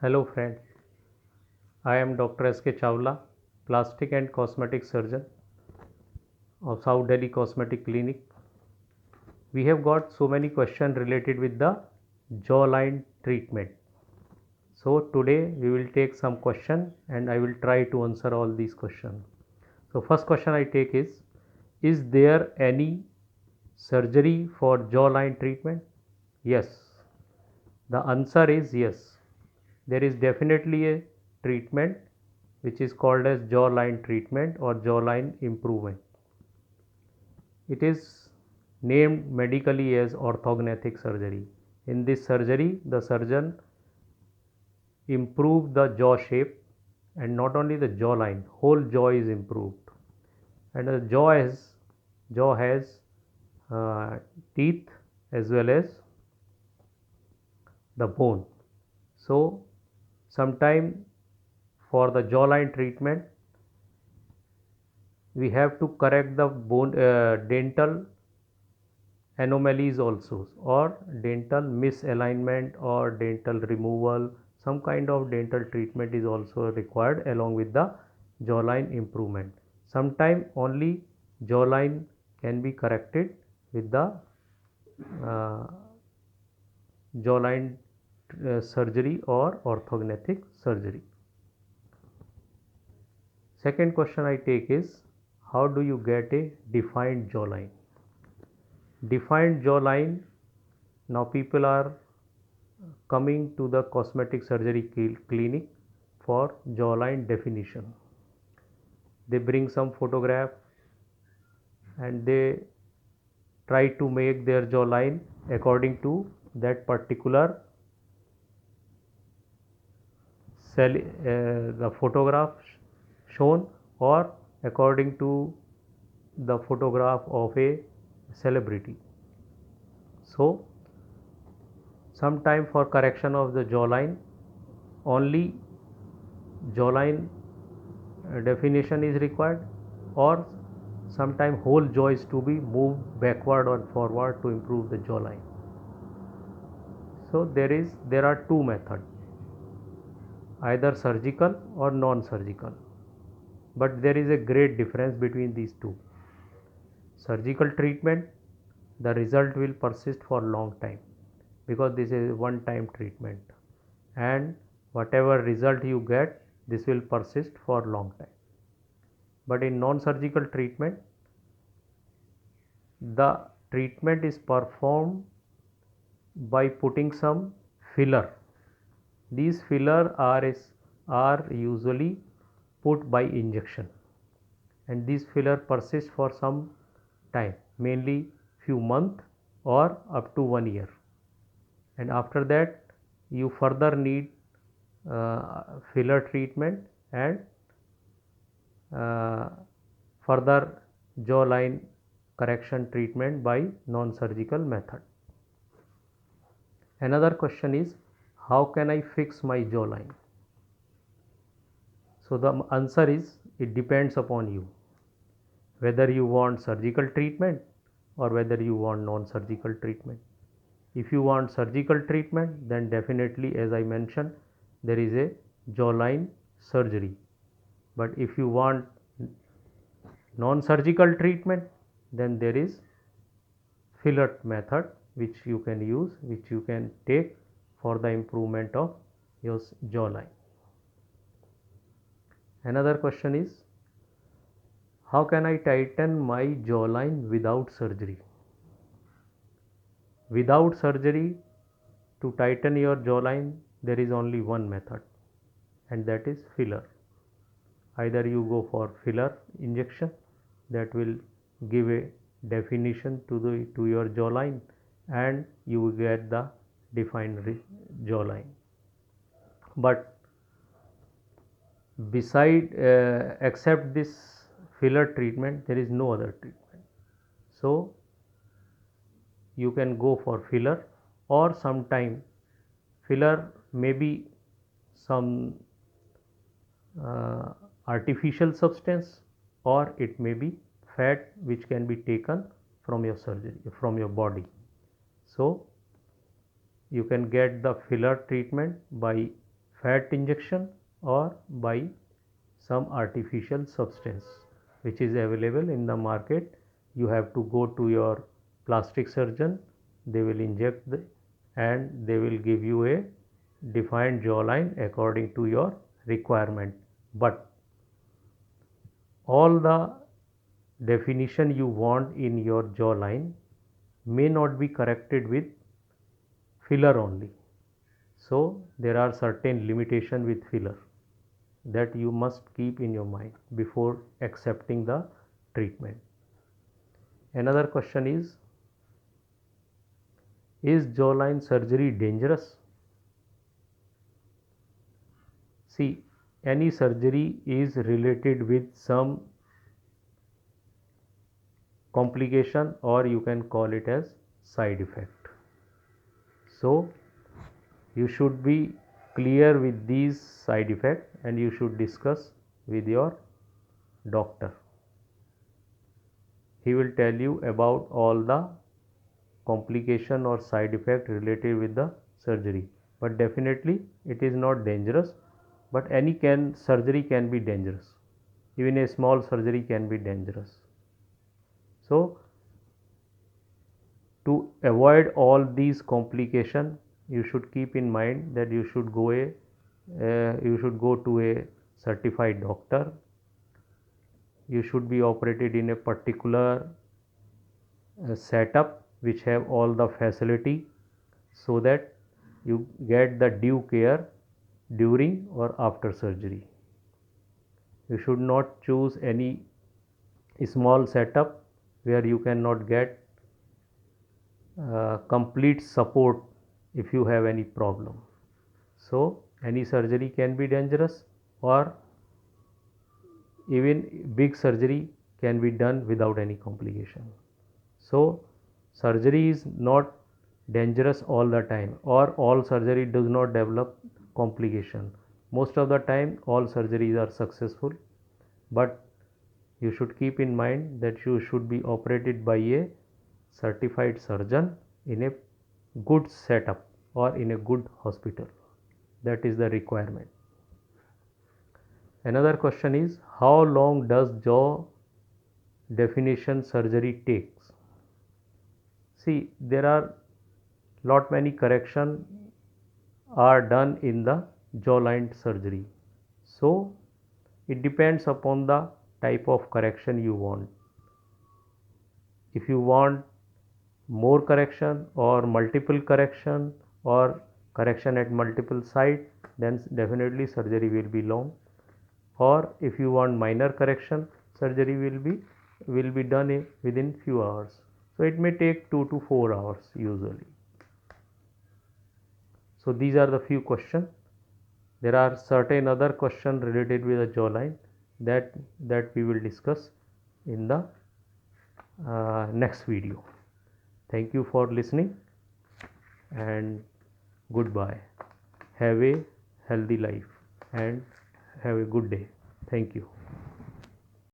Hello friends, I am Dr. S.K. Chawla, plastic and cosmetic surgeon of South Delhi Cosmetic Clinic. We have got so many questions related with the jawline treatment. So today we will take some question and I will try to answer all these questions. So first question I take is there any surgery for jawline treatment? Yes. The answer is yes. There is definitely a treatment which is called as jawline treatment or jawline improvement. It is named medically as orthognathic surgery. In this surgery, the surgeon improved the jaw shape, and not only the jawline, whole jaw is improved. And the jaw has teeth as well as the bone. So sometime for the jawline treatment we have to correct the bone dental anomalies also, or dental misalignment or dental removal. Some kind of dental treatment is also required along with the jawline improvement. Sometime only jawline can be corrected with the uh, jawline surgery or orthognathic surgery. Second question I take is, how do you get a defined jawline? Defined jawline, now people are coming to the cosmetic surgery clinic for jawline definition. They bring some photograph and they try to make their jawline according to that particular the photograph shown, or according to the photograph of a celebrity. So sometime for correction of the jawline, only jawline definition is required, or sometime whole jaw is to be moved backward or forward to improve the jawline. So there are two methods, either surgical or non-surgical, but there is a great difference between these two. Surgical treatment, the result will persist for long time because this is one time treatment, and whatever result you get, this will persist for long time. But in non-surgical treatment, the treatment is performed by putting some filler. These filler are usually put by injection, and these filler persist for some time, mainly few months or up to 1 year, and after that you further need filler treatment and further jawline correction treatment by non-surgical method. Another question is, how can I fix my jawline? So the answer is, it depends upon you whether you want surgical treatment or whether you want non-surgical treatment. If you want surgical treatment, then definitely, as I mentioned, there is a jawline surgery. But if you want non-surgical treatment, then there is filler method which you can use, which you can take for the improvement of your jawline. Another question is, how can I tighten my jawline without surgery? Without surgery, to tighten your jawline, there is only one method, and that is filler. Either you go for filler injection, that will give a definition to your jawline, and you will get the defined jawline. But beside except this filler treatment, there is no other treatment. So you can go for filler, or sometime filler may be some artificial substance, or it may be fat which can be taken from your surgery, from your body. So you can get the filler treatment by fat injection or by some artificial substance which is available in the market. You have to go to your plastic surgeon, they will inject and they will give you a defined jawline according to your requirement. But all the definition you want in your jawline may not be corrected with filler only. So there are certain limitations with filler that you must keep in your mind before accepting the treatment. Another question is jawline surgery dangerous? See, any surgery is related with some complication, or you can call it as side effect. So you should be clear with these side effects and you should discuss with your doctor. He will tell you about all the complication or side effect related with the surgery, but definitely it is not dangerous. But any surgery can be dangerous, even a small surgery can be dangerous. So to avoid all these complications, you should keep in mind that you should go to a certified doctor. You should be operated in a particular setup which have all the facility, so that you get the due care during or after surgery. You should not choose any small setup where you cannot get complete support if you have any problem. So any surgery can be dangerous, or even big surgery can be done without any complication. So surgery is not dangerous all the time, or all surgery does not develop complication. Most of the time all surgeries are successful, but you should keep in mind that you should be operated by a certified surgeon in a good setup or in a good hospital. That is the requirement. Another question is, how long does jaw definition surgery takes? See, there are lot many correction are done in the jawline surgery. So it depends upon the type of correction you want. If you want more correction or multiple correction or correction at multiple sites, then definitely surgery will be long. Or if you want minor correction, surgery will be done within few hours. So it may take 2 to 4 hours usually. So these are the few questions. There are certain other questions related with the jawline that we will discuss in the next video. Thank you for listening and goodbye. Have a healthy life and have a good day. Thank you.